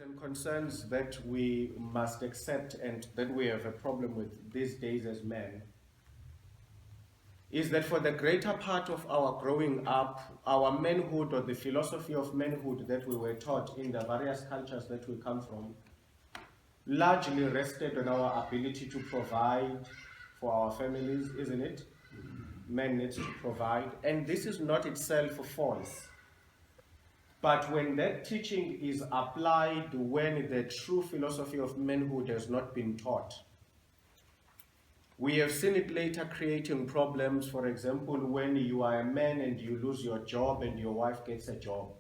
And concerns that we must accept and that we have a problem with these days as men is that for the greater part of our growing up, our manhood or the philosophy of manhood that we were taught in the various cultures that we come from largely rested on our ability to provide for our families, isn't it? Men need to provide, and this is not itself false. But when that teaching is applied when the true philosophy of manhood has not been taught, we have seen it later creating problems. For example, when you are a man and you lose your job and your wife gets a job.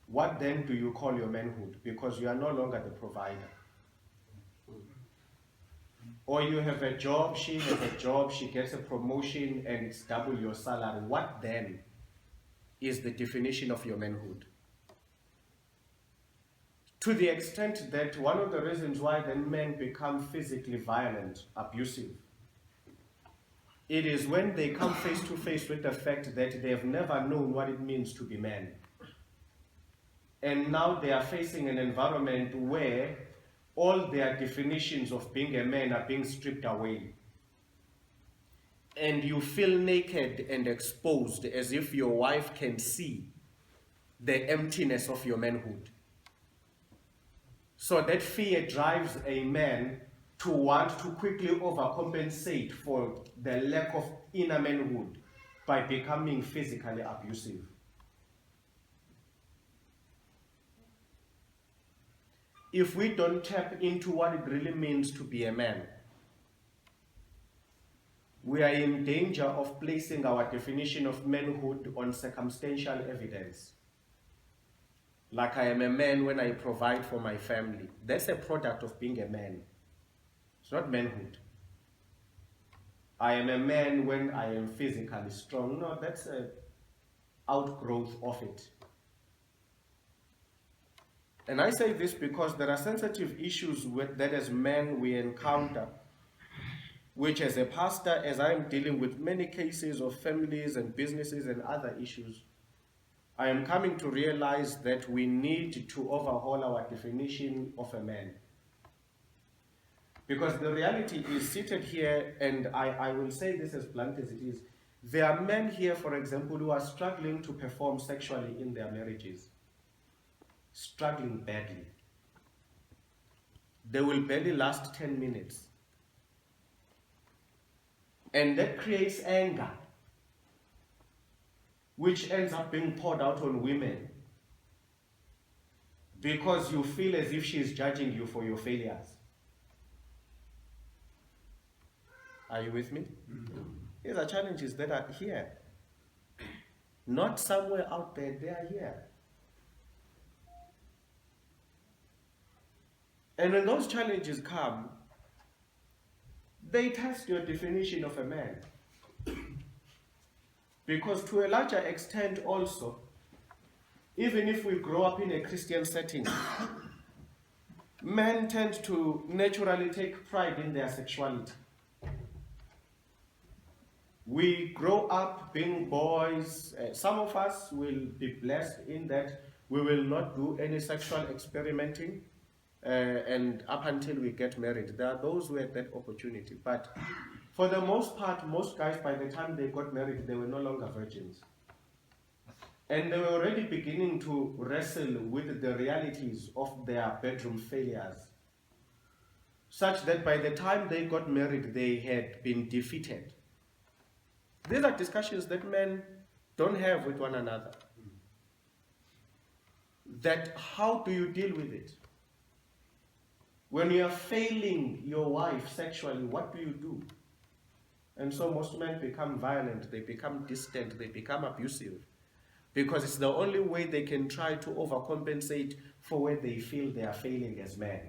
What then do you call your manhood? Because you are no longer the provider. Or you have a job, she has a job, she gets a promotion and it's double your salary. What then is the definition of your manhood? To the extent that one of the reasons why then men become physically violent, abusive, it is when they come face to face with the fact that they have never known what it means to be men. And now they are facing an environment where all their definitions of being a man are being stripped away. And you feel naked and exposed as if your wife can see the emptiness of your manhood. So that fear drives a man to want to quickly overcompensate for the lack of inner manhood by becoming physically abusive. If we don't tap into what it really means to be a man, we are in danger of placing our definition of manhood on circumstantial evidence. Like I am a man when I provide for my family. That's a product of being a man. It's not manhood. I am a man when I am physically strong. No, that's an outgrowth of it. And I say this because there are sensitive issues that as men we encounter, which as a pastor, as I am dealing with many cases of families and businesses and other issues, I am coming to realize that we need to overhaul our definition of a man. Because the reality is seated here, and I will say this as blunt as it is, there are men here, for example, who are struggling to perform sexually in their marriages. Struggling badly. They will barely last 10 minutes. And that creates anger, which ends up being poured out on women because you feel as if she is judging you for your failures. Are you with me? Mm-hmm. These are challenges that are here. Not somewhere out there, they are here. And when those challenges come, they test your definition of a man. Because to a larger extent also, even if we grow up in a Christian setting, men tend to naturally take pride in their sexuality. We grow up being boys. Some of us will be blessed in that we will not do any sexual experimenting. And up until we get married, there are those who had that opportunity. But for the most part, most guys, by the time they got married, they were no longer virgins. And they were already beginning to wrestle with the realities of their bedroom failures, such that by the time they got married, they had been defeated. These are discussions that men don't have with one another. That how do you deal with it? When you are failing your wife sexually, what do you do? And so most men become violent, they become distant, they become abusive. because it's the only way they can try to overcompensate for where they feel they are failing as men.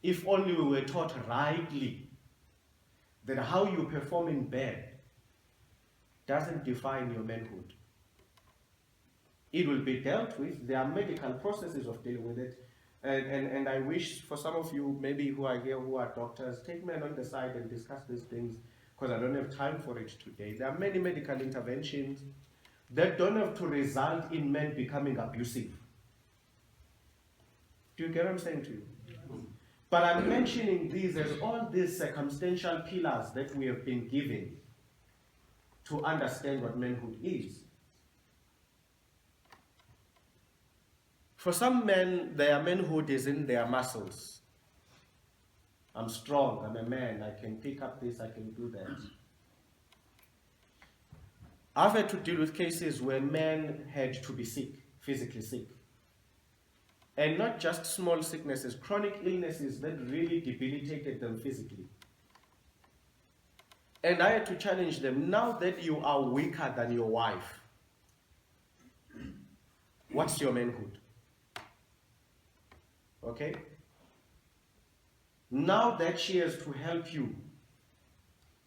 If only we were taught rightly that how you perform in bed doesn't define your manhood. It will be dealt with. There are medical processes of dealing with it. And I wish for some of you, maybe who are here, who are doctors, take men on the side and discuss these things, because I don't have time for it today. There are many medical interventions that don't have to result in men becoming abusive. Do you get what I'm saying to you? But I'm mentioning these as all these circumstantial pillars that we have been given to understand what manhood is. For some men, their manhood is in their muscles. I'm strong, I'm a man, I can pick up this, I can do that. I've had to deal with cases where men had to be sick, physically sick. And not just small sicknesses, chronic illnesses that really debilitated them physically. And I had to challenge them, now that you are weaker than your wife, what's your manhood? Okay? Now that she has to help you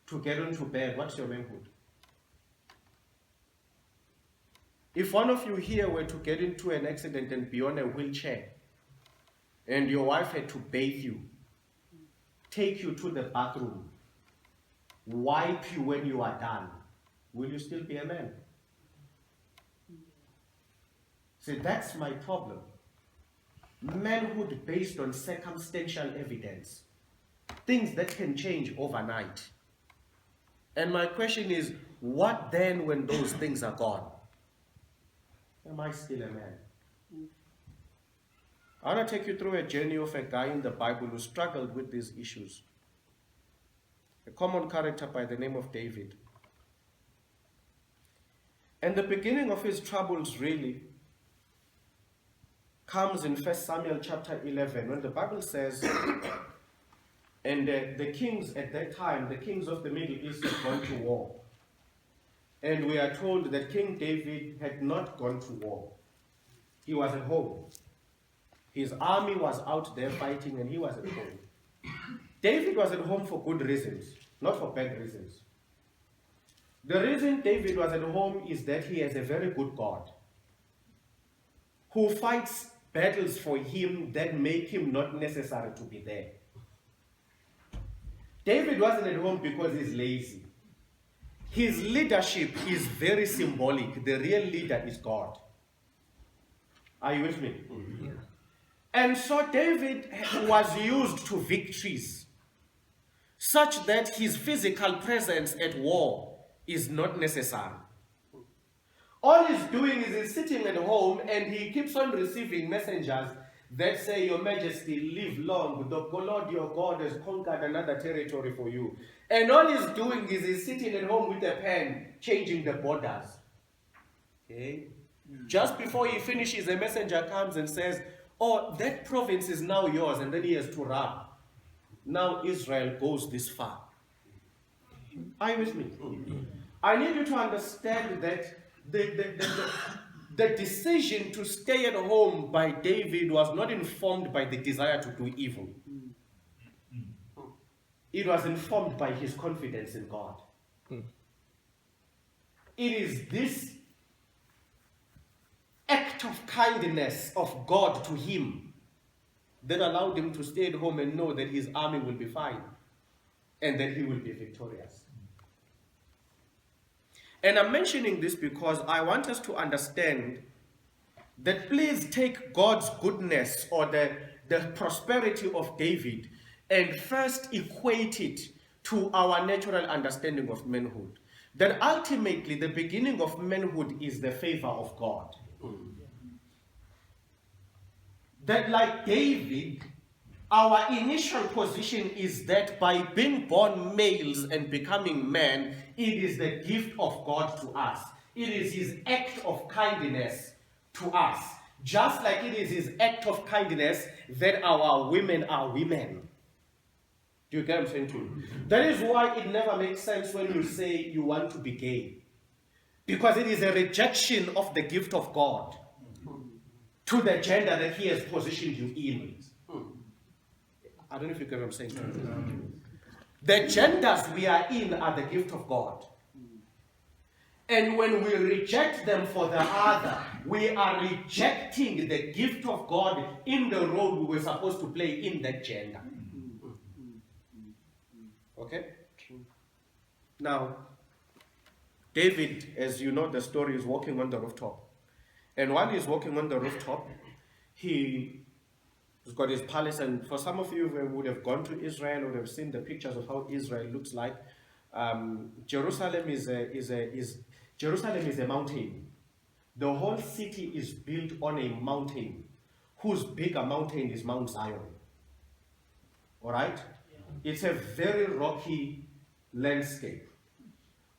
to get into bed, what's your manhood? If one of you here were to get into an accident and be on a wheelchair, and your wife had to bathe you, take you to the bathroom, wipe you when you are done, will you still be a man? See, that's my problem. Manhood based on circumstantial evidence. Things that can change overnight. And my question is, what then when those things are gone? Am I still a man? I want to take you through a journey of a guy in the Bible who struggled with these issues. A common character by the name of David. And the beginning of his troubles really comes in 1 Samuel chapter 11, when the Bible says, and the kings at that time, the kings of the Middle East had gone to war. And we are told that King David had not gone to war. He was at home. His army was out there fighting and he was at home. David was at home for good reasons, not for bad reasons. The reason David was at home is that he has a very good God who fights battles for him that make him not necessary to be there. David wasn't at home because he's lazy. His leadership is very symbolic. The real leader is God. Are you with me? Yeah. And so David was used to victories, such that his physical presence at war is not necessary. All he's doing is he's sitting at home and he keeps on receiving messengers that say, Your Majesty, live long. The Lord your God has conquered another territory for you. And all he's doing is he's sitting at home with a pen, changing the borders. Okay? Just before he finishes, a messenger comes and says, Oh, that province is now yours, and then he has to run. Now Israel goes this far. Are you with me? I need you to understand that the decision to stay at home by David was not informed by the desire to do evil. It was informed by his confidence in God. It is this act of kindness of God to him that allowed him to stay at home and know that his army will be fine and that he will be victorious. And I'm mentioning this because I want us to understand that please take God's goodness or the prosperity of David and first equate it to our natural understanding of manhood. That ultimately the beginning of manhood is the favor of God. That like David, our initial position is that by being born males and becoming men, it is the gift of God to us. It is his act of kindness to us. Just like it is his act of kindness that our women are women. Do you get what I'm saying to you? That is why it never makes sense when you say you want to be gay. Because it is a rejection of the gift of God to the gender that he has positioned you in. I don't know if you get what I'm saying. The genders we are in are the gift of God. And when we reject them for the other, we are rejecting the gift of God in the role we were supposed to play in that gender. Okay? Now, David, as you know, the story is walking on the rooftop. And while he's walking on the rooftop, he's got his palace. And for some of you who would have gone to Israel or have seen the pictures of how Israel looks like, Jerusalem is a mountain. The whole city is built on a mountain, whose bigger mountain is Mount Zion. All right? Yeah. It's a very rocky landscape.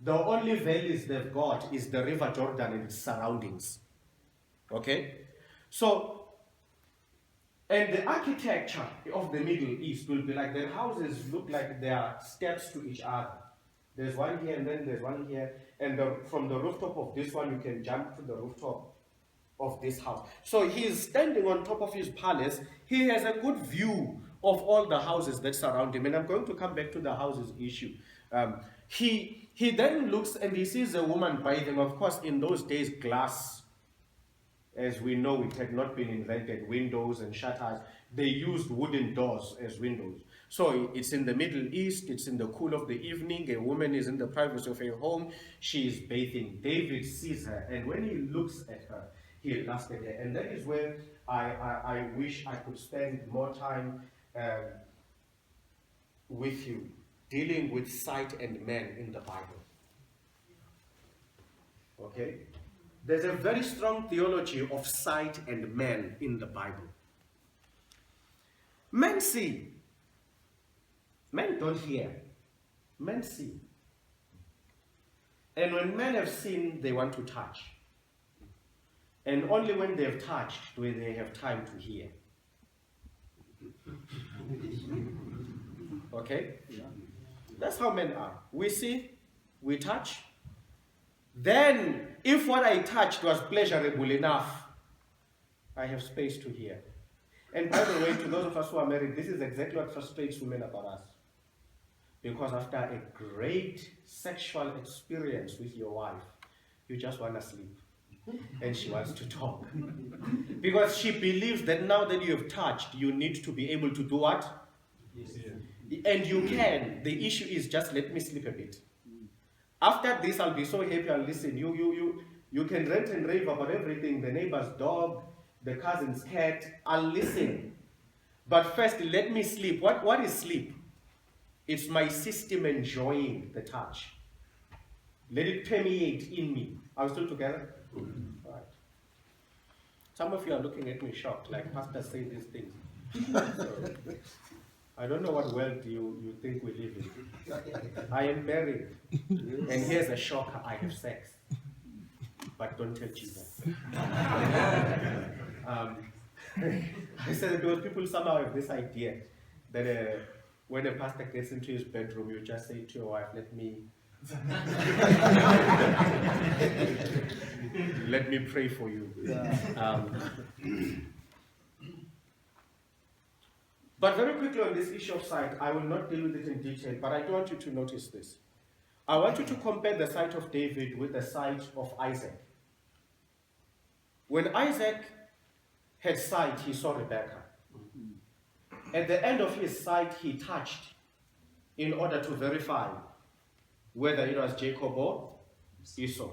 The only valleys they've got is the River Jordan and its surroundings. Okay? So, and the architecture of the Middle East will be like the houses look like they are steps to each other. There's one here and then there's one here. And from the rooftop of this one, you can jump to the rooftop of this house. So he's standing on top of his palace. He has a good view of all the houses that surround him. And I'm going to come back to the houses issue. He then looks and he sees a woman bathing. Of course, in those days, glass, as we know, it had not been invented. Windows and shutters. They used wooden doors as windows. So it's in the Middle East, it's in the cool of the evening, a woman is in the privacy of her home, she is bathing. David sees her, and when he looks at her, he laughs at her. And that is where I wish I could spend more time with you, dealing with sight and men in the Bible. Okay? There's a very strong theology of sight and men in the Bible. Men see. Men don't hear. Men see. And when men have seen, they want to touch. And only when they have touched do they have time to hear. Okay? That's how men are. We see, we touch. Then, if what I touched was pleasurable enough, I have space to hear. And by the way, to those of us who are married, this is exactly what frustrates women about us. Because after a great sexual experience with your wife, you just want to sleep. And she wants to talk. Because she believes that now that you have touched, you need to be able to do what? Yes. And you can. The issue is just let me sleep a bit. After this, I'll be so happy I'll listen. You can rant and rave about everything, the neighbor's dog, the cousin's cat. I'll listen. But first, let me sleep. What is sleep? It's my system enjoying the touch. Let it permeate in me. Are we still together? Right. Some of you are looking at me shocked, like pastors say these things. So, I don't know what world you think we live in. I am married, and here's a shocker, I have sex. But don't tell Jesus. I said those people somehow have this idea that when a pastor gets into his bedroom, you just say to your wife, let me pray for you. But very quickly on this issue of sight, I will not deal with it in detail, but I do want you to notice this. I want you to compare the sight of David with the sight of Isaac. When Isaac had sight, he saw Rebekah. At the end of his sight, he touched in order to verify whether it was Jacob or Esau.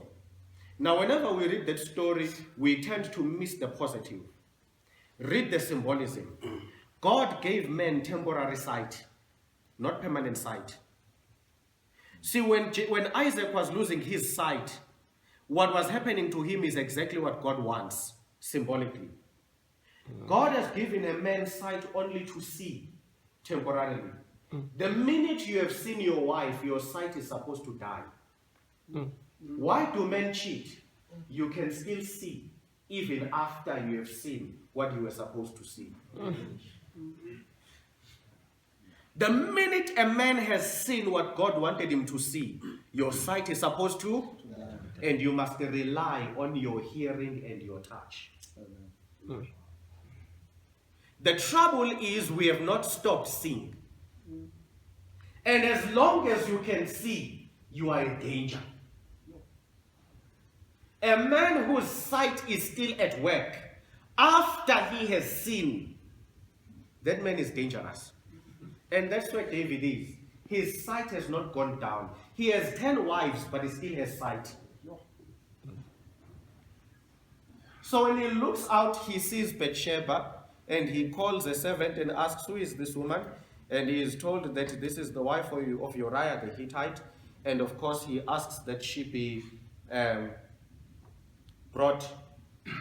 Now, whenever we read that story, we tend to miss the positive. Read the symbolism. God gave men temporary sight, not permanent sight. See, when Isaac was losing his sight, what was happening to him is exactly what God wants, symbolically. God has given a man sight only to see, temporarily. The minute you have seen your wife, your sight is supposed to die. Why do men cheat? You can still see, even after you have seen what you were supposed to see. The minute a man has seen what God wanted him to see, your sight is supposed to And you must rely on your hearing and your touch. The trouble is we have not stopped seeing. And as long as you can see, you are in danger. A man whose sight is still at work after he has seen, that man is dangerous. And that's where David is. His sight has not gone down. He has 10 wives, but he still has sight. So when he looks out, he sees Bathsheba, and he calls a servant and asks, who is this woman? And he is told that this is the wife of Uriah the Hittite. And of course, he asks that she be brought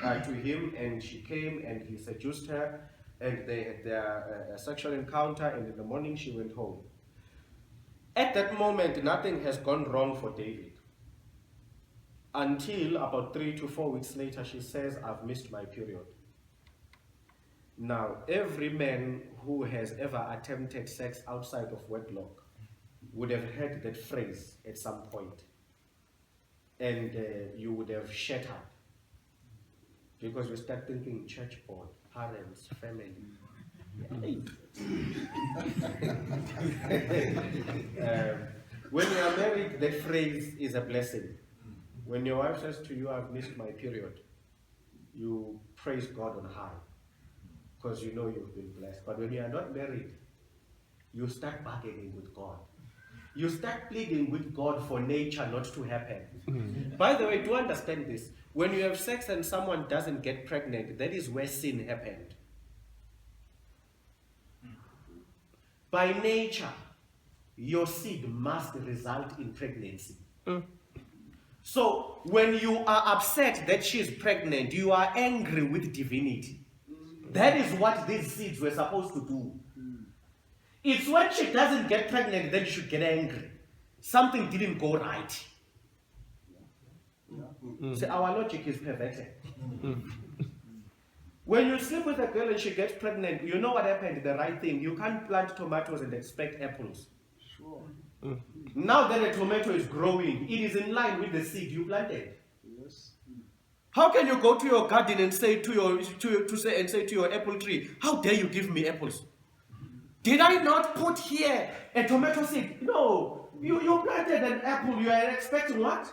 to him, and she came, and he seduced her, and they had their sexual encounter, and in the morning she went home. At that moment, nothing has gone wrong for David. Until about 3 to 4 weeks later, she says, I've missed my period. Now, every man who has ever attempted sex outside of wedlock would have heard that phrase at some point. And you would have shattered. Because you start thinking church board, parents, family. When you are married, that phrase is a blessing. When your wife says to you, I've missed my period, you praise God on high, because you know you've been blessed. But when you are not married, you start bargaining with God. You start pleading with God for nature not to happen. By the way, do understand this. When you have sex and someone doesn't get pregnant, that is where sin happened. By nature, your seed must result in pregnancy. So when you are upset that she's pregnant, you are angry with divinity. That is what these seeds were supposed to do. It's when she doesn't get pregnant that you should get angry. Something didn't go right. So our logic is perverted. When you sleep with a girl and she gets pregnant, you know what happened, the right thing. You can't plant tomatoes and expect apples. Sure. Now that a tomato is growing, it is in line with the seed you planted. Yes. How can you go to your garden and say to your apple tree, how dare you give me apples? Did I not put here a tomato seed? No, you planted an apple. You are expecting what?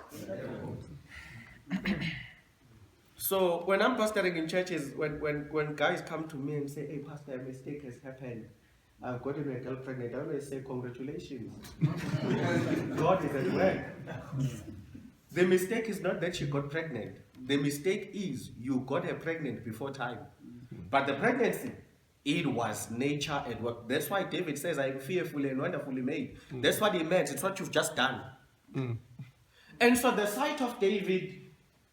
So when I'm pastoring in churches, when guys come to me and say, hey, pastor, a mistake has happened. I've gotten a girl pregnant. I always say, congratulations. God is at work. The mistake is not that she got pregnant. The mistake is you got her pregnant before time. But the pregnancy, it was nature at work. That's why David says, I am fearfully and wonderfully made. That's what he meant. It's what you've just done. And so the sight of David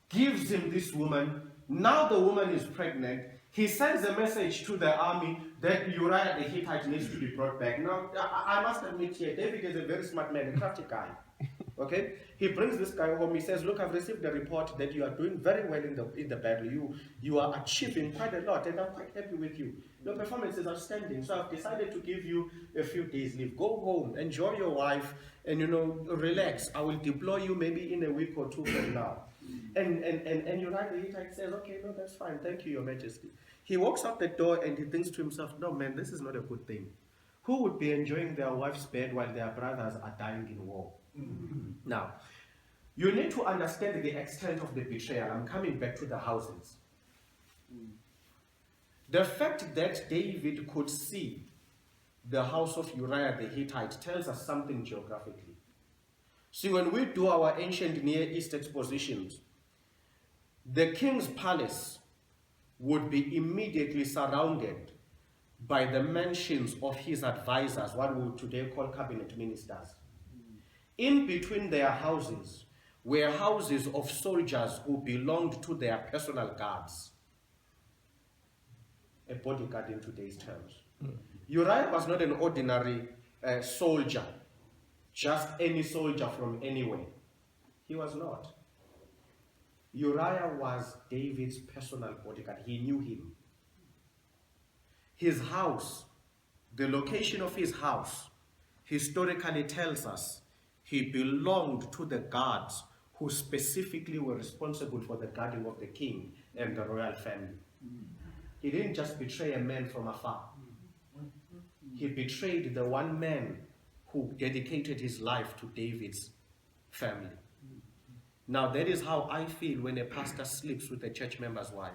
gives him this woman. Now the woman is pregnant. He sends a message to the army that Uriah the Hittite needs to be brought back. Now, I must admit here, David is a very smart man, a crafty guy. Okay? He brings this guy home. He says, look, I've received a report that you are doing very well in the battle. You are achieving quite a lot, and I'm quite happy with you. Your performance is outstanding. So I've decided to give you a few days leave. Go home, enjoy your wife, and relax. I will deploy you maybe in a week or two from now. And Uriah the Hittite says, okay, no, that's fine. Thank you, Your Majesty. He walks out the door and he thinks to himself, no, man, this is not a good thing. Who would be enjoying their wife's bed while their brothers are dying in war? Now, you need to understand the extent of the betrayal. I'm coming back to the houses. The fact that David could see the house of Uriah the Hittite tells us something geographically. See, when we do our ancient Near East expositions, the king's palace would be immediately surrounded by the mansions of his advisors, what we would today call cabinet ministers. In between their houses were houses of soldiers who belonged to their personal guards. A bodyguard in today's terms. Uriah was not an ordinary soldier, just any soldier from anywhere. He was not. Uriah was David's personal bodyguard. He knew him. His house, the location of his house, historically tells us he belonged to the guards who specifically were responsible for the guarding of the king and the royal family. He didn't just betray a man from afar. He betrayed the one man who dedicated his life to David's family. Now that is how I feel when a pastor sleeps with a church member's wife.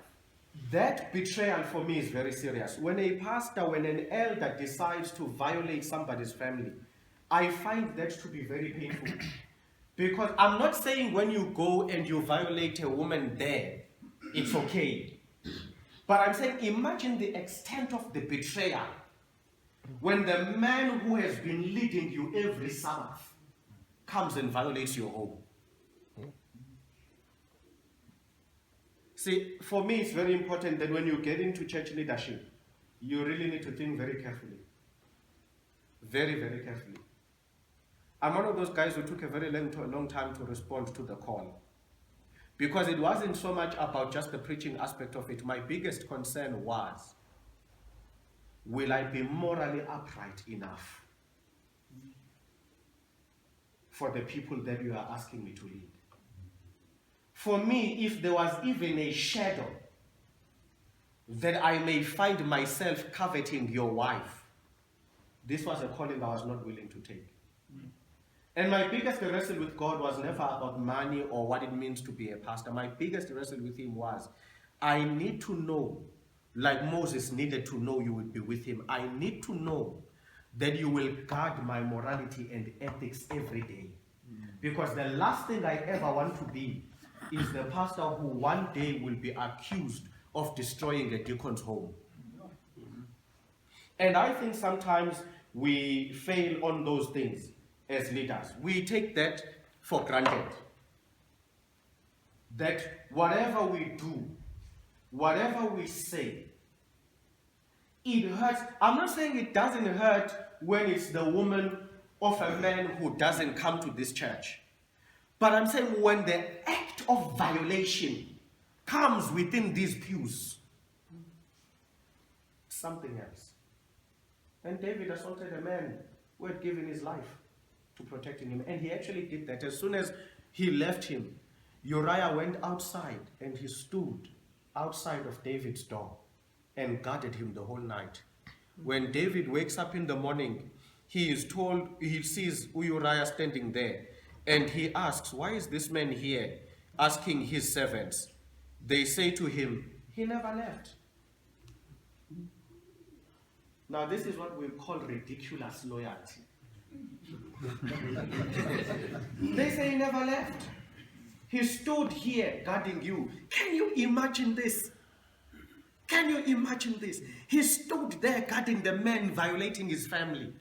That betrayal for me is very serious. When a pastor, when an elder decides to violate somebody's family, I find that to be very painful. Because I'm not saying when you go and you violate a woman there, it's okay. But I'm saying imagine the extent of the betrayal when the man who has been leading you every Sabbath comes and violates your home. See, for me, it's very important that when you get into church leadership, you really need to think very carefully. Very, very carefully. I'm one of those guys who took a very long time to respond to the call. Because it wasn't so much about just the preaching aspect of it. My biggest concern was, will I be morally upright enough for the people that you are asking me to lead? For me, if there was even a shadow that I may find myself coveting your wife, this was a calling I was not willing to take. And my biggest wrestle with God was never about money or what it means to be a pastor. My biggest wrestle with him was, I need to know, like Moses needed to know you would be with him, I need to know that you will guard my morality and ethics every day. Because the last thing I ever want to be is the pastor who one day will be accused of destroying a deacon's home. And I think sometimes we fail on those things as leaders. We take that for granted. That whatever we do, whatever we say, it hurts. I'm not saying it doesn't hurt when it's the woman of a man who doesn't come to this church. But I'm saying when the act of violation comes within these pews, something else. And David assaulted a man who had given his life to protecting him. And he actually did that. As soon as he left him, Uriah went outside and he stood outside of David's door and guarded him the whole night. When David wakes up in the morning, he is told, he sees Uriah standing there, and he asks, why is this man here? Asking his servants. They say to him, he never left. Now this is what we call ridiculous loyalty. They say he never left. He stood here guarding you. Can you imagine this? Can you imagine this? He stood there guarding the man violating his family.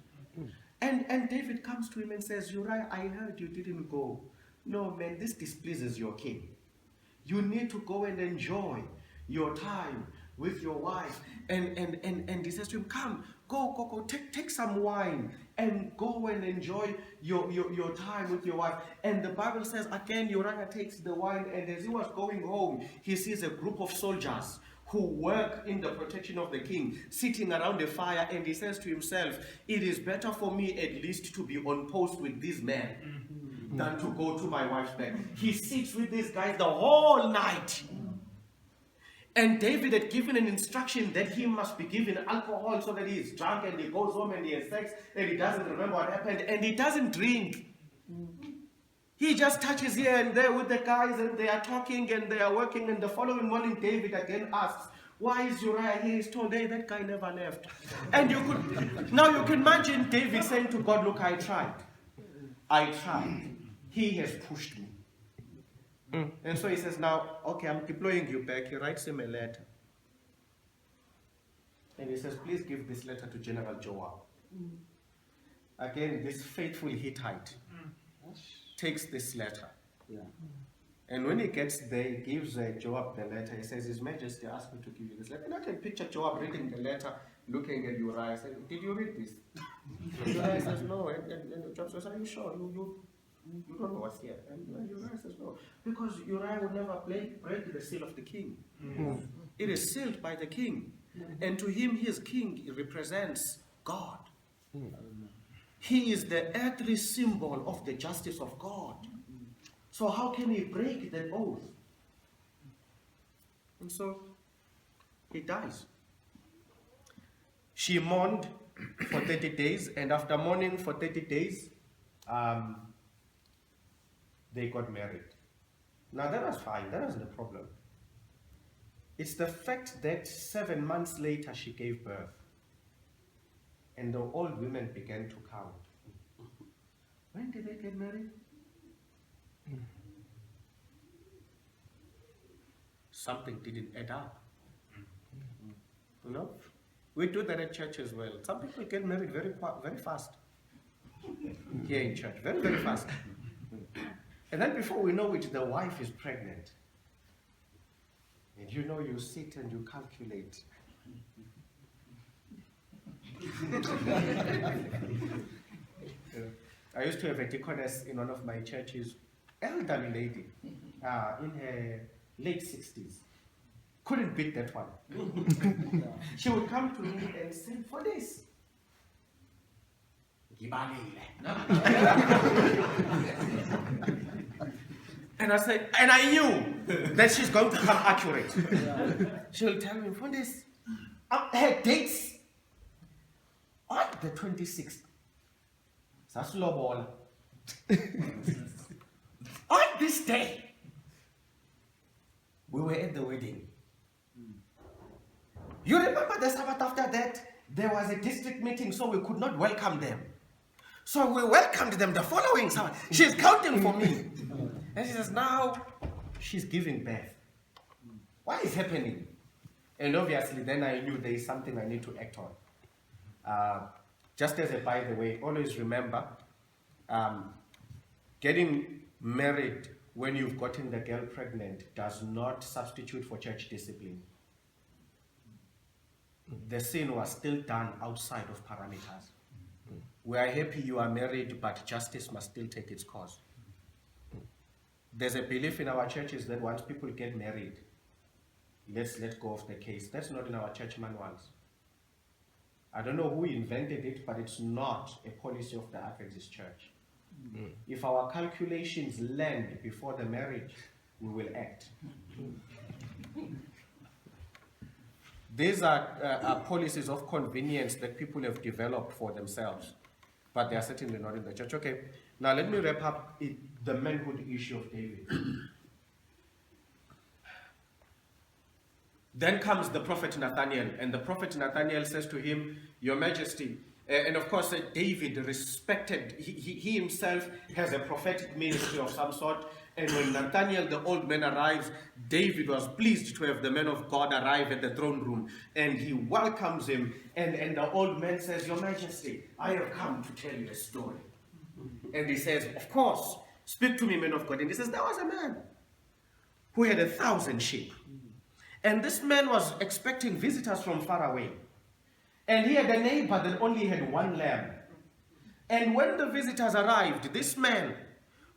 And David comes to him and says, Uriah, I heard you didn't go. No, man, this displeases your king. You need to go and enjoy your time with your wife. And he says to him, come, go, take some wine and go and enjoy your time with your wife. And the Bible says, again, Uriah takes the wine, and as he was going home, he sees a group of soldiers who work in the protection of the king, sitting around a fire, and he says to himself, it is better for me at least to be on post with these men than to go to my wife's bed. He sits with these guys the whole night. And David had given an instruction that he must be given alcohol so that he is drunk and he goes home and he has sex and he doesn't remember what happened and he doesn't drink. He just touches here and there with the guys and they are talking and they are working, and the following morning David again asks, why is Uriah here? He's told, hey, that guy never left. And you can imagine David saying to God, look, I tried. He has pushed me. And so he says, now, okay, I'm deploying you back. He writes him a letter. And he says, please give this letter to General Joab. Again, this faithful Hittite takes this letter. Yeah. And when he gets there, he gives Joab the letter. He says, His Majesty asked me to give you this letter. And I can picture Joab reading the letter, looking at Uriah, saying, did you read this? Uriah says, no. And Joab says, are you sure? You don't know what's here. And Uriah says, no. Because Uriah would never break the seal of the king. It is sealed by the king. And to him, his king represents God. He is the earthly symbol of the justice of God. So how can he break that oath? And so he dies. She mourned for 30 days, and after mourning for 30 days, they got married. Now that was fine, that wasn't the problem. It's the fact that 7 months later she gave birth, and the old women began to count. When did they get married? Something didn't add up. You know? We do that at church as well. Some people get married very fast. Here in church, very, very fast. And then before we know it, the wife is pregnant. And you know, you sit and you calculate. I used to have a deaconess in one of my churches, elderly lady, in her late 60s. Couldn't beat that one. She would come to me and say, for this. And I said, and I knew that she's going to come accurate. She'll tell me, for this, her dates on the 26th. That's low ball. On this day, we were at the wedding. You remember the Sabbath after that? There was a district meeting, so we could not welcome them. So we welcomed them the following Sabbath. She's counting for me. And she says, now she's giving birth. What is happening? And obviously, then I knew there is something I need to act on. Just as a by the way, always remember, getting married when you've gotten the girl pregnant does not substitute for church discipline. The sin was still done outside of parameters. We are happy you are married, but justice must still take its course. There's a belief in our churches that once people get married, let's let go of the case. That's not in our church manuals. I don't know who invented it, but it's not a policy of the Adventist church. If our calculations land before the marriage, we will act. These are policies of convenience that people have developed for themselves, but they are certainly not in the church. Okay, now let me wrap up the manhood issue of David. Then comes the prophet Nathaniel, and the prophet Nathaniel says to him, Your Majesty, and of course David respected, he himself has a prophetic ministry of some sort, and when Nathaniel the old man arrives, David was pleased to have the man of God arrive at the throne room, and he welcomes him, and the old man says, Your Majesty, I have come to tell you a story. And he says, of course, speak to me, man of God. And he says, there was a man who had 1,000 sheep. And this man was expecting visitors from far away. And he had a neighbor that only had 1 lamb. And when the visitors arrived, this man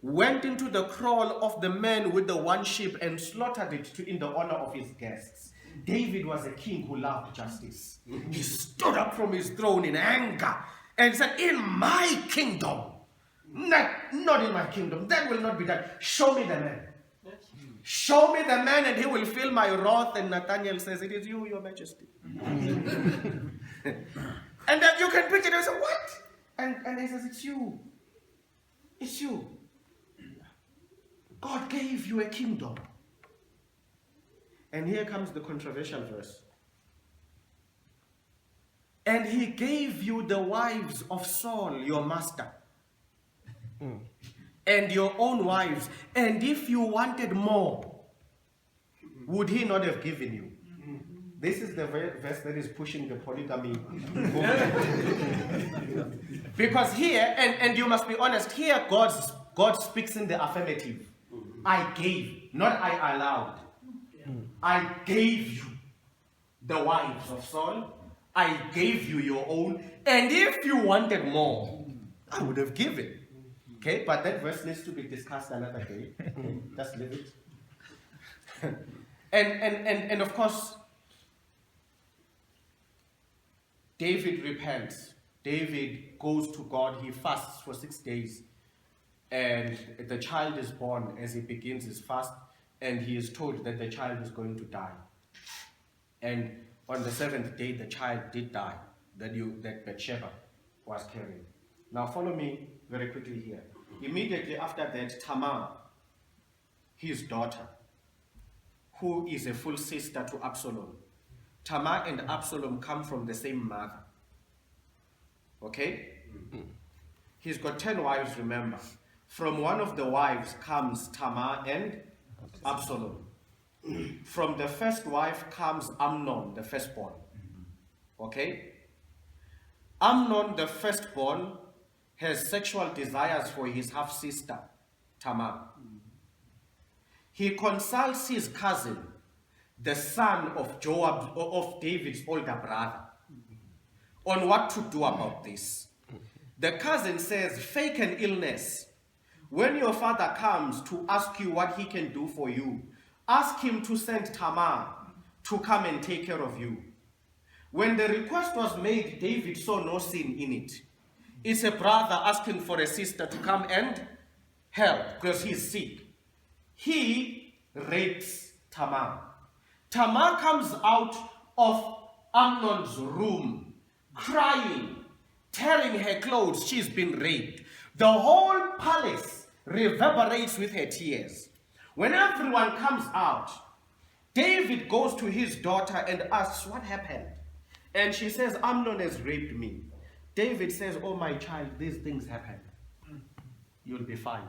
went into the kraal of the man with the 1 sheep and slaughtered it in the honor of his guests. David was a king who loved justice. He stood up from his throne in anger and said, in my kingdom, not in my kingdom, that will not be done. Show me the man. Show me the man and he will feel my wrath. And Nathaniel says, it is you, Your Majesty. And then you can preach it and say, what? And he says, it's you. It's you. God gave you a kingdom. And here comes the controversial verse. And he gave you the wives of Saul, your master. And your own wives. And if you wanted more, would he not have given you? This is the verse that is pushing the polygamy movement. Because here, and you must be honest, here God speaks in the affirmative. I gave, not I allowed. I gave you the wives of Saul. I gave you your own. And if you wanted more, I would have given. Okay, but that verse needs to be discussed another day. Just leave it. And of course, David repents. David goes to God. He fasts for 6 days. and the child is born as he begins his fast, and he is told that the child is going to die. And on the 7th day, the child did die, that Bathsheba was carrying. Now follow me very quickly here. Immediately after that, Tamar, his daughter, who is a full sister to Absalom. Tamar and Absalom come from the same mother. Okay? He's got 10 wives, remember. From one of the wives comes Tamar and Absalom. From the first wife comes Amnon, the firstborn. Okay? Amnon, the firstborn, has sexual desires for his half-sister, Tamar. He consults his cousin, the son of Joab, of David's older brother, on what to do about this. The cousin says, fake an illness. When your father comes to ask you what he can do for you, ask him to send Tamar to come and take care of you. When the request was made, David saw no sin in it. It's a brother asking for a sister to come and help because he's sick. He rapes Tamar. Tamar comes out of Amnon's room, crying, tearing her clothes. She's been raped. The whole palace reverberates with her tears. When everyone comes out, David goes to his daughter and asks, what happened? And she says, Amnon has raped me. David says, oh my child, these things happen. You'll be fine.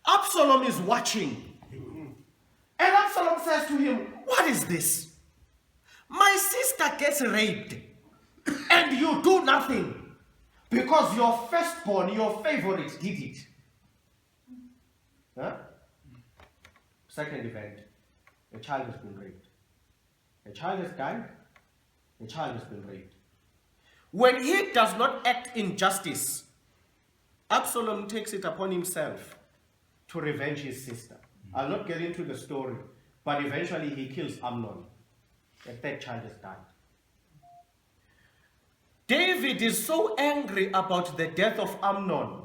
Absalom is watching. And Absalom says to him, what is this? My sister gets raped and you do nothing because your firstborn, your favorite, did it. Huh? Second event, a child has been raped. A child has died, a child has been raped. When he does not act in justice, Absalom takes it upon himself to revenge his sister. I'll not get into the story, but eventually he kills Amnon. A third child has died. David is so angry about the death of Amnon.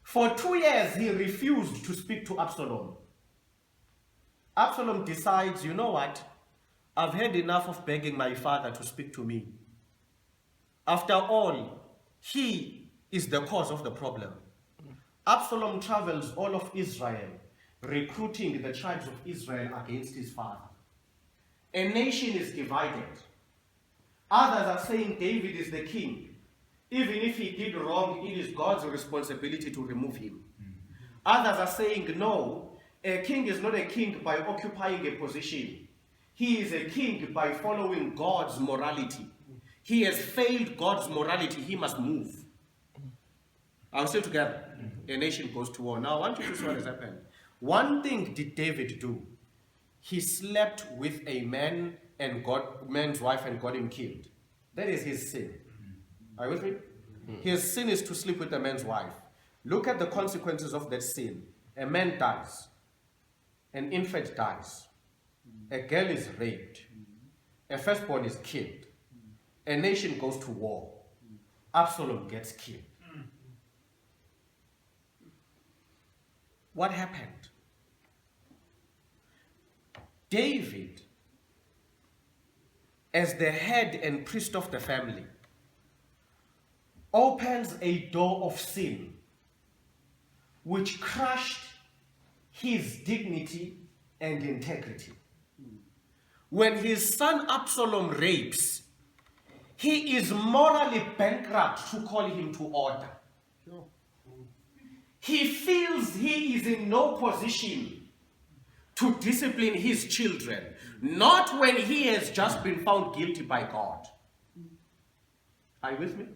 For 2 years, he refused to speak to Absalom. Absalom decides, you know what? I've had enough of begging my father to speak to me. After all, he is the cause of the problem. Absalom travels all of Israel, recruiting the tribes of Israel against his father. A nation is divided. Others are saying David is the king. Even if he did wrong, it is God's responsibility to remove him. Others are saying, no, a king is not a king by occupying a position. He is a king by following God's morality. He has failed God's morality. He must move. Are we still together? A nation goes to war. Now, I want you to see what has happened. One thing did David do. He slept with a man's wife and got him killed. That is his sin. Are you with me? His sin is to sleep with a man's wife. Look at the consequences of that sin. A man dies. An infant dies. A girl is raped. A firstborn is killed. A nation goes to war. Absalom gets killed. What happened? David, as the head and priest of the family, opens a door of sin which crushed his dignity and integrity. When his son Absalom rapes, he is morally bankrupt to call him to order. He feels he is in no position to discipline his children, not when he has just been found guilty by God. Are you with me?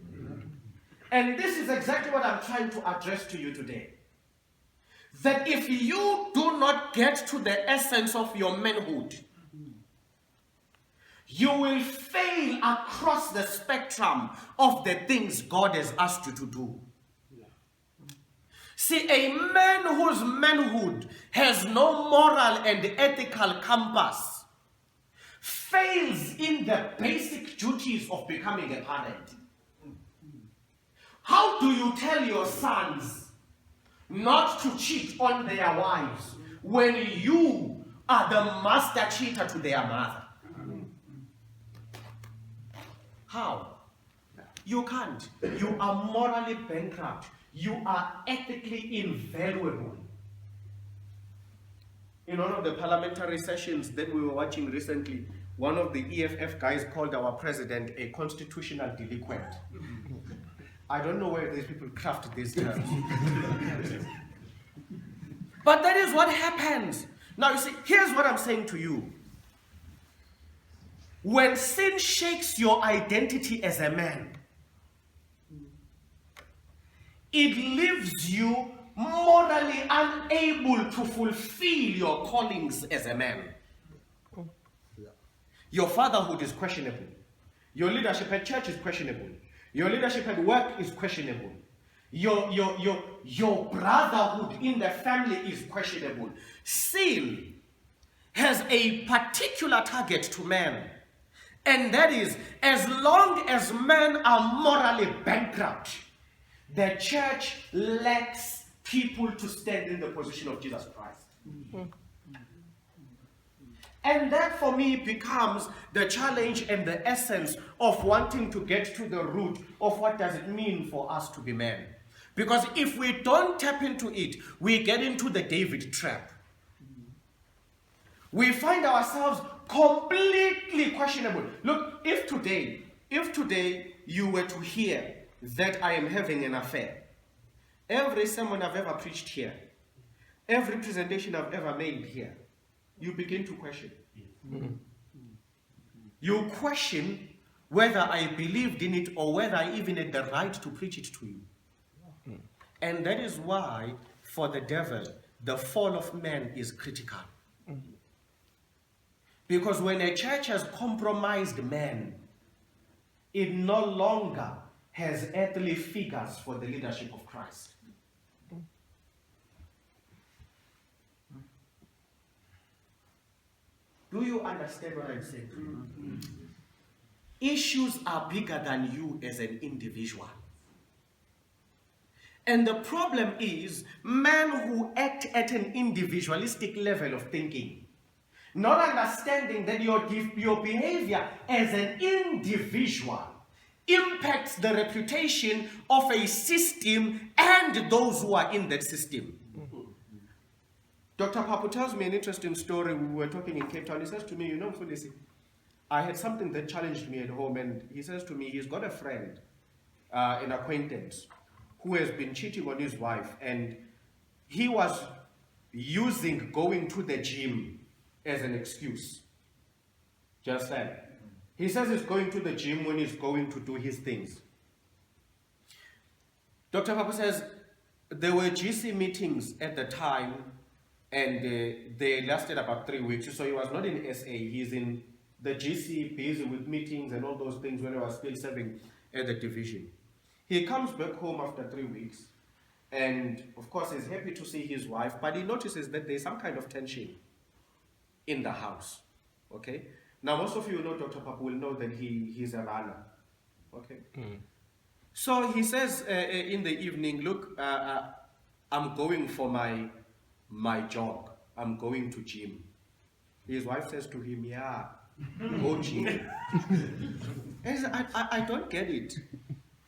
And this is exactly what I'm trying to address to you today. That if you do not get to the essence of your manhood, you will fail across the spectrum of the things God has asked you to do. See, a man whose manhood has no moral and ethical compass fails in the basic duties of becoming a parent. How do you tell your sons not to cheat on their wives when you are the master cheater to their mother? How? You can't. You are morally bankrupt. You are ethically invaluable. In one of the parliamentary sessions that we were watching recently, one of the EFF guys called our president a constitutional delinquent. I don't know where these people craft these terms. But that is what happens. Now you see, here's what I'm saying to you. When sin shakes your identity as a man, it leaves you morally unable to fulfill your callings as a man. Your fatherhood is questionable. Your leadership at church is questionable. Your leadership at work is questionable. Your brotherhood in the family is questionable. Sin has a particular target to man. And that is, as long as men are morally bankrupt, the church lacks people to stand in the position of Jesus Christ. And that for me becomes the challenge and the essence of wanting to get to the root of what does it mean for us to be men. Because if we don't tap into it, we get into the David trap. We find ourselves completely questionable. Look, if today you were to hear that I am having an affair, every sermon I've ever preached here, every presentation I've ever made here, you begin to question. You question whether I believed in it or whether I even had the right to preach it to you. And that is why, for the devil, the fall of man is critical. Because when a church has compromised man, it no longer has earthly figures for the leadership of Christ. Do you understand what I'm saying to you? Issues are bigger than you as an individual. And the problem is men who act at an individualistic level of thinking, not understanding that your behavior as an individual impacts the reputation of a system and those who are in that system. Dr. Papu tells me an interesting story. We were talking in Cape Town. He says to me, you know, Fulisi, I had something that challenged me at home, and he says to me, he's got a friend, an acquaintance, who has been cheating on his wife, and he was using going to the gym as an excuse. Just that. He says he's going to the gym when he's going to do his things. Dr. Papu says there were GC meetings at the time, and they lasted about 3 weeks. So he was not in SA, he's in the GC, busy with meetings and all those things when he was still serving at the division. He comes back home after 3 weeks, and of course he's happy to see his wife, but he notices that there's some kind of tension in the house. Okay? Now most of you know Dr. Papu will know that he's a runner. Okay? So he says in the evening, look, I'm going for my jog. I'm going to gym. His wife says to him, yeah, go gym. And he says, I don't get it.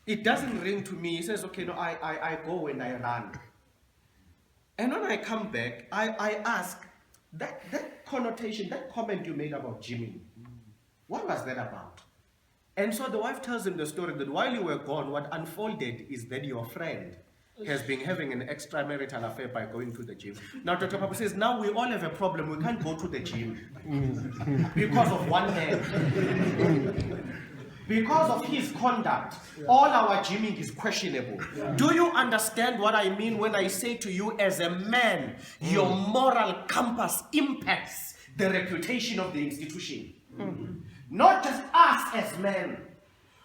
It doesn't ring to me. He says, okay, no, I go and I run. And when I come back, I ask, that connotation, that comment you made about gymming, what was that about? And so the wife tells him the story that while you were gone, what unfolded is that your friend has been having an extramarital affair by going to the gym. Now Dr. Papu says, now we all have a problem. We can't go to the gym because of one man. Because of his conduct, all our gymming is questionable. Do you understand what I mean when I say to you, as a man, your moral compass impacts the reputation of the institution? Not just us as men.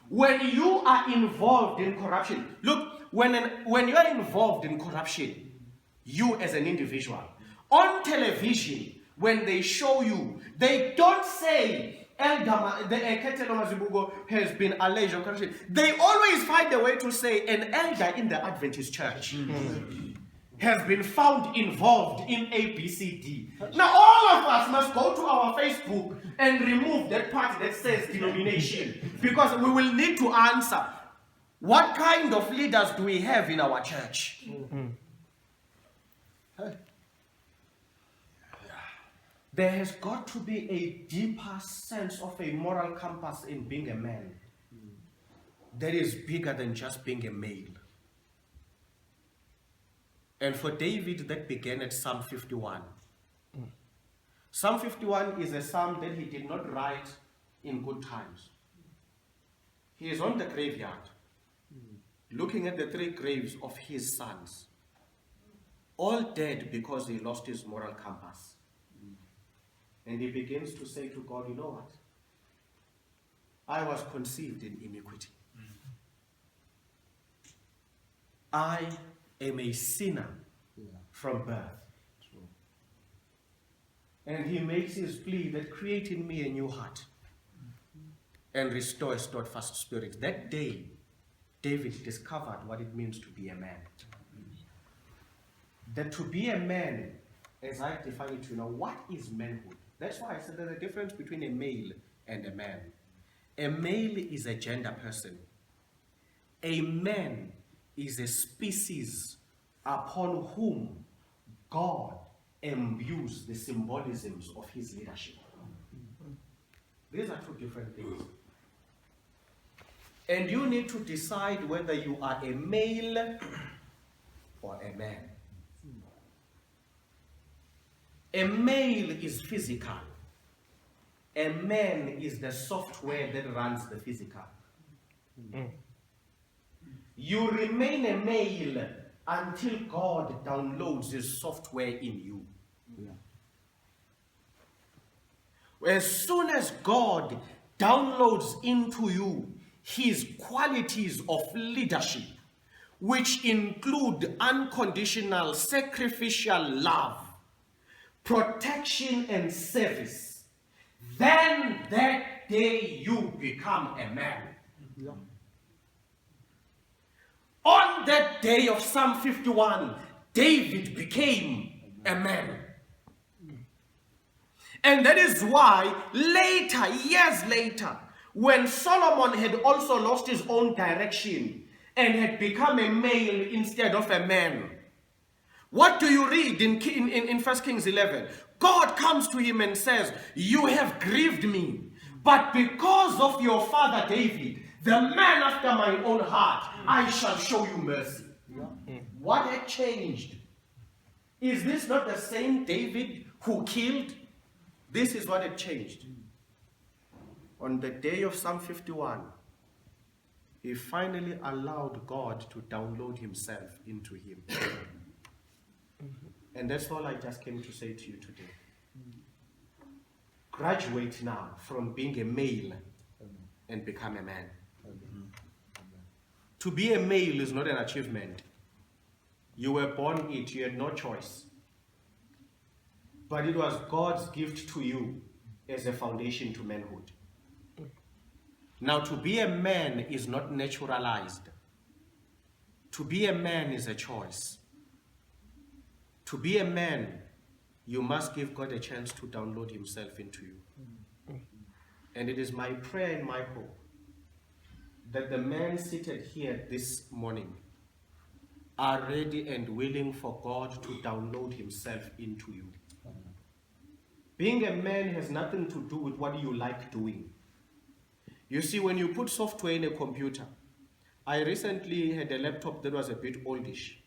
When you are involved in corruption, look, when you are involved in corruption, you as an individual, on television, when they show you, they don't say, Mazibuko has been alleged of corruption. They always find a way to say an elder in the Adventist church. has been found involved in ABCD. Now all of us must go to our Facebook and remove that part that says denomination, because we will need to answer, what kind of leaders do we have in our church? There has got to be a deeper sense of a moral compass in being a man that is bigger than just being a male. And for David, that began at Psalm 51. Psalm 51 is a psalm that he did not write in good times. He is on the graveyard, looking at the 3 graves of his sons, all dead because he lost his moral compass. And he begins to say to God, you know what? I was conceived in iniquity. I am a sinner from birth. And he makes his plea that create in me a new heart and restore a steadfast spirit. That day, David discovered what it means to be a man. That to be a man, as I define it, what is manhood? That's why I said there's a difference between a male and a man. A male is a gender person. A man is a species upon whom God imbues the symbolisms of his leadership. These are 2 different things. And you need to decide whether you are a male or a man. A male is physical. A man is the software that runs the physical. You remain a male until God downloads his software in you. As soon as God downloads into you his qualities of leadership, which include unconditional sacrificial love, protection and service, then that day you become a man. On that day of Psalm 51, David became a man. And that is why later, years later, when Solomon had also lost his own direction and had become a male instead of a man, what do you read in 1 Kings 11? God comes to him and says, you have grieved me, but because of your father David, the man after my own heart, I shall show you mercy. What had changed? Is this not the same David who killed? This is what had changed. On the day of Psalm 51, he finally allowed God to download himself into him. And that's all I just came to say to you today. Graduate now from being a male and become a man. To be a male is not an achievement. You were born it, you had no choice. But it was God's gift to you as a foundation to manhood. Now, to be a man is not naturalized. To be a man is a choice. To be a man, you must give God a chance to download himself into you. And it is my prayer and my hope that the men seated here this morning are ready and willing for God to download himself into you. Being a man has nothing to do with what you like doing. You see, when you put software in a computer, I recently had a laptop that was a bit oldish.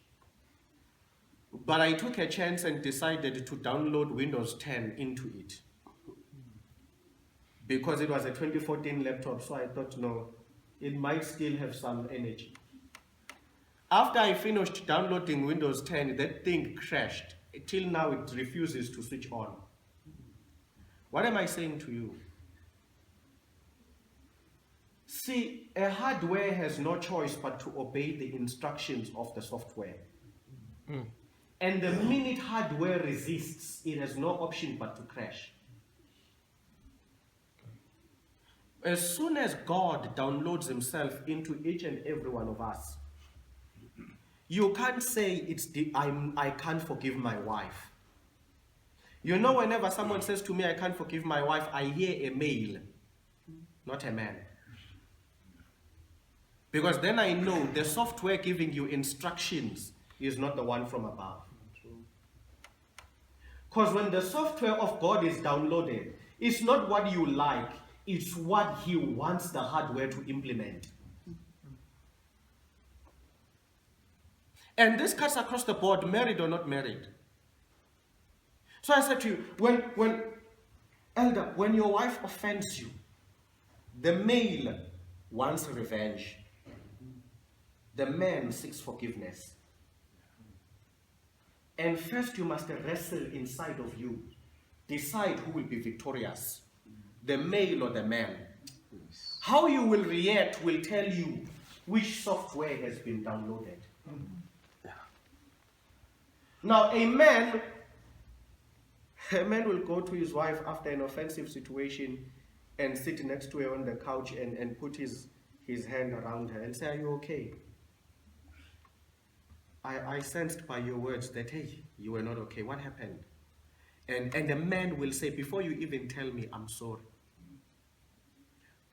But I took a chance and decided to download Windows 10 into it. Because it was a 2014 laptop, so I thought, no, it might still have some energy. After I finished downloading Windows 10, that thing crashed. Till now, it refuses to switch on. What am I saying to you? See, a hardware has no choice but to obey the instructions of the software. And the minute hardware resists, it has no option but to crash. As soon as God downloads himself into each and every one of us, You can't say I can't forgive my wife. You know, whenever someone says to me, I can't forgive my wife, I hear a male, not a man. Because then I know the software giving you instructions is not the one from above. Because when the software of God is downloaded, it's not what you like, it's what He wants the hardware to implement. And this cuts across the board, married or not married. So I said to you, when your wife offends you, the male wants revenge. The man seeks forgiveness. And first you must wrestle inside of you. Decide who will be victorious, the male or the man. How you will react will tell you which software has been downloaded. Now, a man will go to his wife after an offensive situation and sit next to her on the couch and put his hand around her and say, are you okay? I sensed by your words that, hey, you were not okay. What happened? And the man will say, before you even tell me, I'm sorry.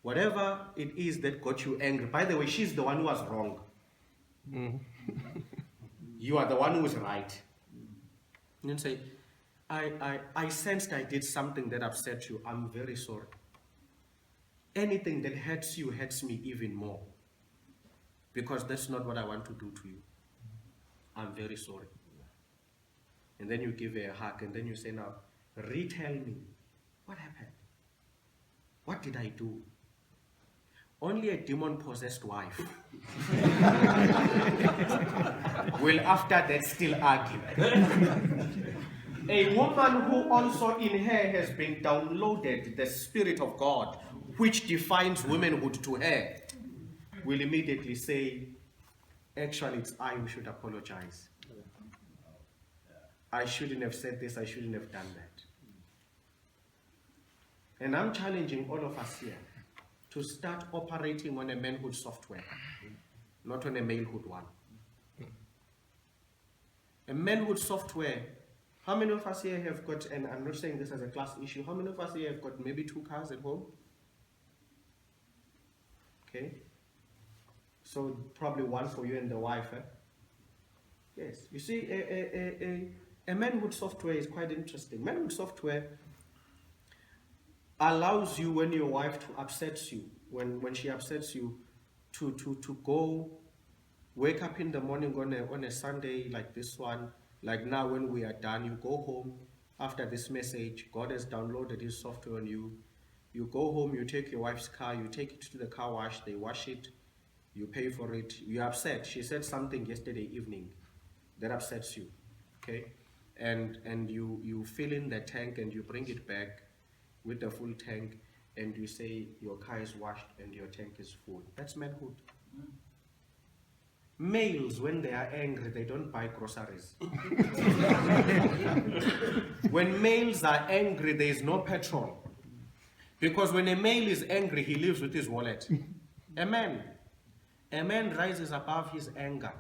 Whatever it is that got you angry, by the way, she's the one who was wrong. You are the one who is right. And then say, I sensed I did something that upset you. I'm very sorry. Anything that hurts you hurts me even more. Because that's not what I want to do to you. I'm very sorry. And then you give her a hug and then you say, now, retell me, what happened? What did I do? Only a demon-possessed wife will after that still argue. A woman who also in her has been downloaded the Spirit of God, which defines womanhood to her, will immediately say, actually, it's I who should apologize. I shouldn't have said this, I shouldn't have done that. And I'm challenging all of us here to start operating on a manhood software, not on a malehood one. A manhood software, how many of us here have got, and I'm not saying this as a class issue, how many of us here have got maybe 2 cars at home? Okay. So probably one for you and the wife. Yes. You see, a manhood software is quite interesting. Manhood software allows you, when your wife upsets you, when she upsets you, to go wake up in the morning on a Sunday like this one, like now when we are done, you go home after this message, God has downloaded His software on you. You go home, you take your wife's car, you take it to the car wash, they wash it, you pay for it, you're upset. She said something yesterday evening that upsets you, okay? And you fill in the tank and you bring it back with the full tank and you say your car is washed and your tank is full. That's manhood. Males, when they are angry, they don't buy groceries. When males are angry, there is no petrol. Because when a male is angry, he lives with his wallet. A man rises above his anger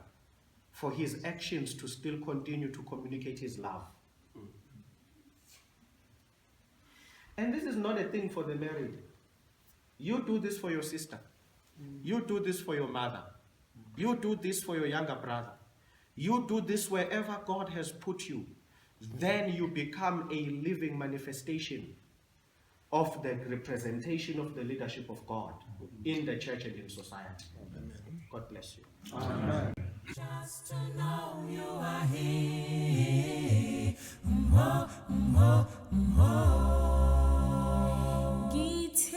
for his actions to still continue to communicate his love. And this is not a thing for the married. You do this for your sister. You do this for your mother. You do this for your younger brother. You do this wherever God has put you. Then you become a living manifestation of the representation of the leadership of God in the church and in society. God bless you. Amen. Just to know you are here. Githembele